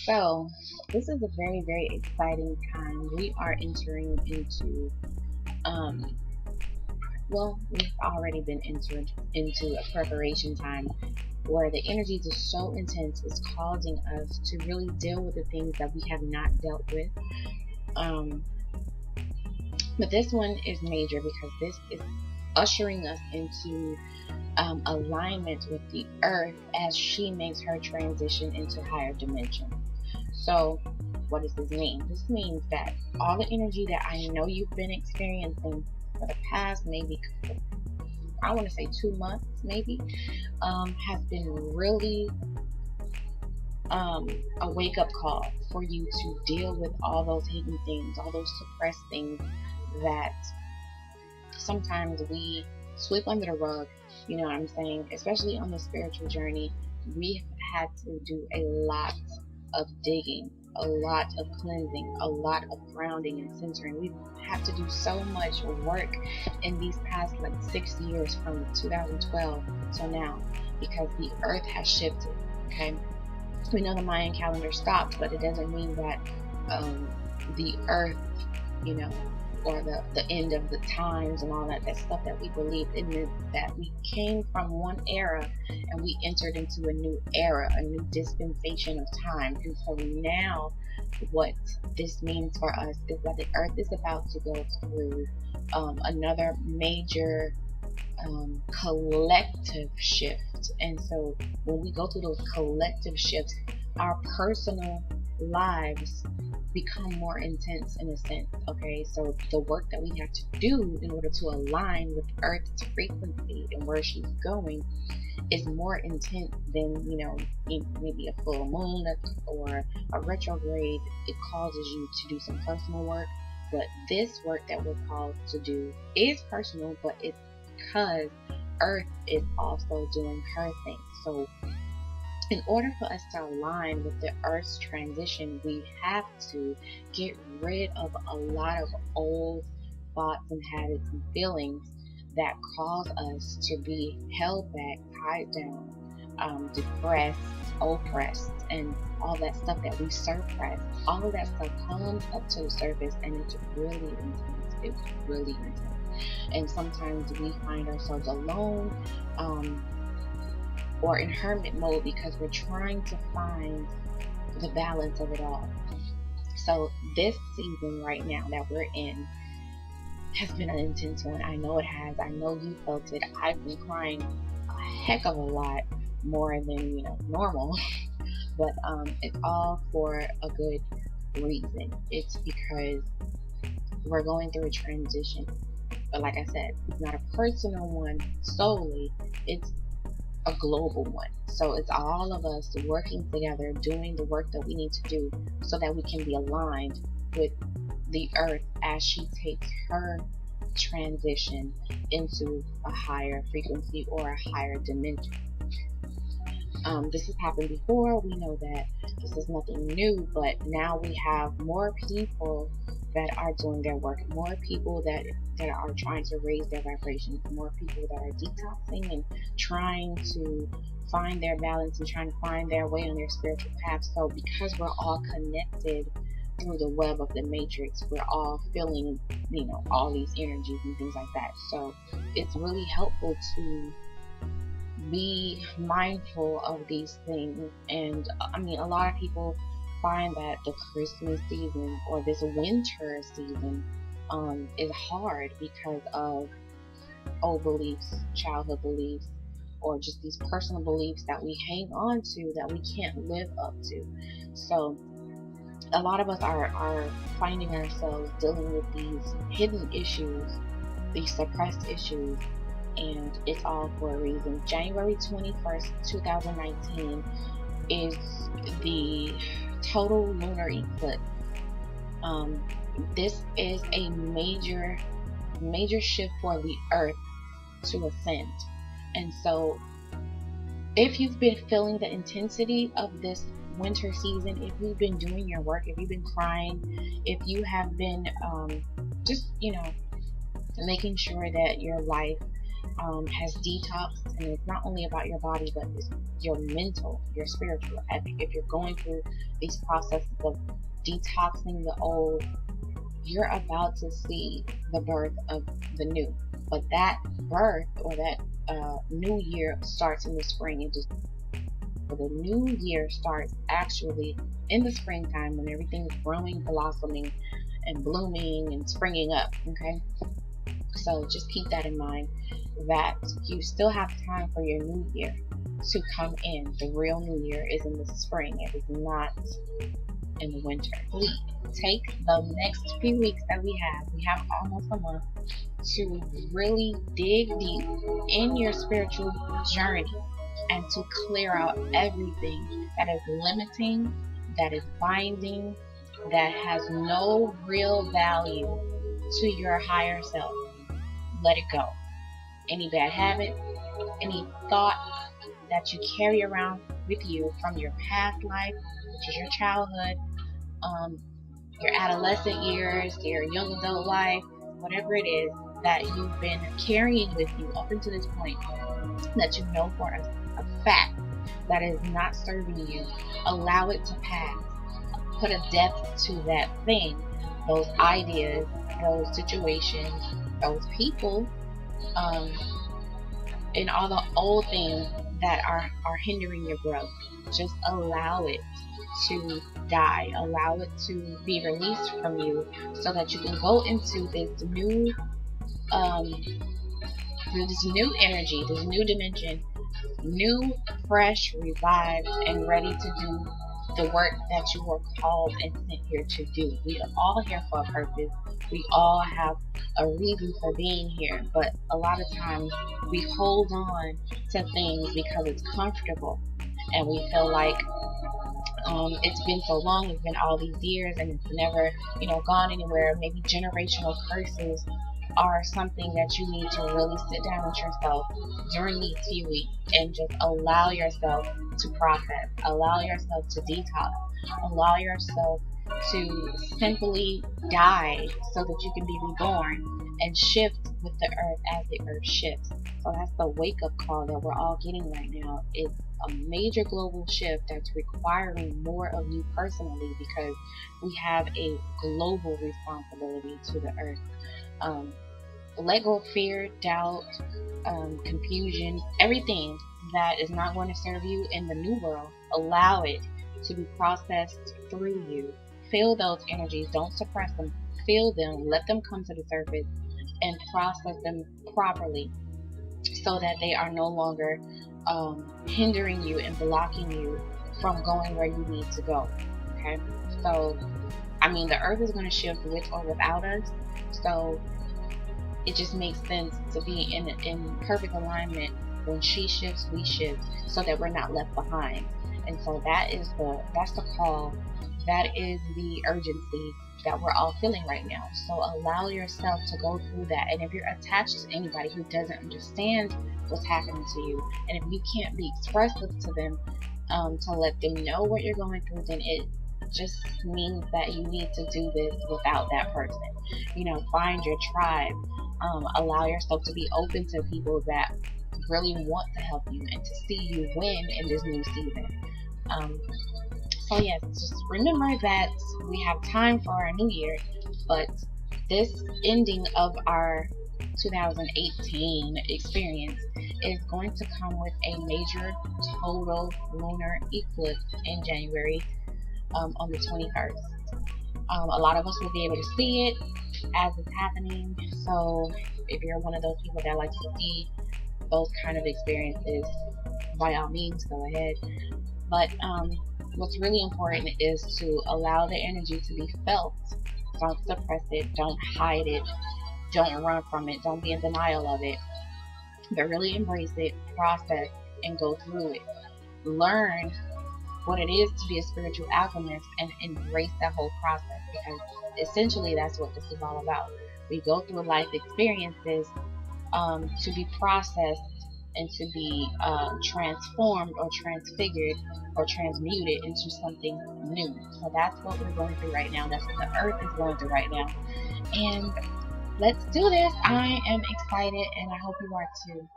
So, this is a very, very exciting time. We are entering into, um, well, we've already been entered into a preparation time where the energies are so intense, it's causing us to really deal with the things that we have not dealt with. Um, but this one is major because this is ushering us into alignment with the earth as she makes her transition into higher dimension. So, what does this mean? This means that all the energy that I know you've been experiencing for the past maybe, I want to say 2 months, maybe, has been really um, a wake up call for you to deal with all those hidden things, all those suppressed things that sometimes we sweep under the rug. You know what I'm saying? Especially on the spiritual journey, we had to do a lot of digging, a lot of cleansing, a lot of grounding and centering. We have to do so much work in these past like 6 years from 2012 till now because the earth has shifted. Okay, we know the Mayan calendar stopped, but it doesn't mean that the earth, you know, or the end of the times and all that stuff that we believed. It meant that we came from one era and we entered into a new era, a new dispensation of time. And so now what this means for us is that the earth is about to go through another major collective shift. And so when we go through those collective shifts, our personal lives become more intense in a sense. Okay, so the work that we have to do in order to align with Earth's frequency and where she's going is more intense than, maybe a full moon or a retrograde. It causes you to do some personal work, but this work that we're called to do is personal, but it's because Earth is also doing her thing. So in order for us to align with the Earth's transition, we have to get rid of a lot of old thoughts and habits and feelings that cause us to be held back, tied down, depressed, oppressed, and all that stuff that we suppress. All of that stuff comes up to the surface and it's really intense. It's really intense. And sometimes we find ourselves alone. Or in hermit mode because we're trying to find the balance of it all. So this season right now that we're in has been an intense one. I know it has. I know you felt it. I've been crying a heck of a lot more than normal, but it's all for a good reason. It's because we're going through a transition. But like I said, it's not a personal one solely. It's a global one. So it's all of us working together, doing the work that we need to do so that we can be aligned with the earth as she takes her transition into a higher frequency or a higher dimension. This has happened before. We know that this is nothing new, but now we have more people that are doing their work, more people that are trying to raise their vibrations, more people that are detoxing and trying to find their balance and trying to find their way on their spiritual path. So because we're all connected through the web of the matrix, we're all feeling, all these energies and things like that. So it's really helpful to be mindful of these things. And I mean, a lot of people find that the Christmas season or this winter season is hard because of old beliefs, childhood beliefs, or just these personal beliefs that we hang on to that we can't live up to. So a lot of us are finding ourselves dealing with these hidden issues, these suppressed issues, and it's all for a reason. January 21st, 2019 is the total lunar eclipse. This is a major shift for the earth to ascend. And so if you've been feeling the intensity of this winter season, if you've been doing your work, if you've been crying, if you have been just making sure that your life has detoxed, and it's not only about your body, but it's your mental, your spiritual. If you're going through these processes of detoxing the old, you're about to see the birth of the new. But that birth, or that new year, starts in the spring. The new year starts actually in the springtime, when everything is growing, blossoming, and blooming and springing up. Okay, so just keep that in mind, that you still have time for your new year to come in. The real new year is in the spring. It is not in the winter. Please take the next few weeks that we have almost a month, to really dig deep in your spiritual journey and to clear out everything that is limiting, that is binding, that has no real value to your higher self. Let it go. Any bad habit, any thought that you carry around with you from your past life, which is your childhood, your adolescent years, your young adult life, whatever it is that you've been carrying with you up until this point, that you know for a fact that is not serving you, allow it to pass. Put a depth to that thing, those ideas, those situations, those people, and all the old things that are hindering your growth. Just allow it to die, allow it to be released from you, so that you can go into this new energy, this new dimension, new, fresh, revived, and ready to do the work that you were called and sent here to do. We are all here for a purpose. We all have a reason for being here, but a lot of times we hold on to things because it's comfortable, and we feel like it's been so long, it's been all these years, and it's never, gone anywhere. Maybe generational curses are something that you need to really sit down with yourself during these few weeks and just allow yourself to process, allow yourself to detox, allow yourself to simply die so that you can be reborn and shift with the earth as the earth shifts. So that's the wake-up call that we're all getting right now. It's a major global shift that's requiring more of you personally, because we have a global responsibility to the earth. Let go of fear, doubt, confusion, everything that is not going to serve you in the new world. Allow it to be processed through you. Feel those energies, don't suppress them. Feel them, let them come to the surface, and process them properly, so that they are no longer hindering you and blocking you from going where you need to go. Okay, so the earth is going to shift with or without us, so it just makes sense to be in perfect alignment. When she shifts, we shift, so that we're not left behind. And so that's the call. That is the urgency that we're all feeling right now. So allow yourself to go through that. And if you're attached to anybody who doesn't understand what's happening to you, and if you can't be expressive to them, to let them know what you're going through, then it just means that you need to do this without that person. Find your tribe. Allow yourself to be open to people that really want to help you and to see you win in this new season. So yes, just remember that we have time for our new year, but this ending of our 2018 experience is going to come with a major total lunar eclipse in January, on the 21st. A lot of us will be able to see it as it's happening. So if you're one of those people that likes to see those kind of experiences, by all means, go ahead. But what's really important is to allow the energy to be felt. Don't suppress it. Don't hide it. Don't run from it. Don't be in denial of it. But really embrace it, process, and go through it. Learn what it is to be a spiritual alchemist and embrace that whole process, because essentially that's what this is all about. We go through life experiences to be processed and to be transformed or transfigured or transmuted into something new. So that's what we're going through right now. That's what the earth is going through right now. And let's do this. I am excited and I hope you are too.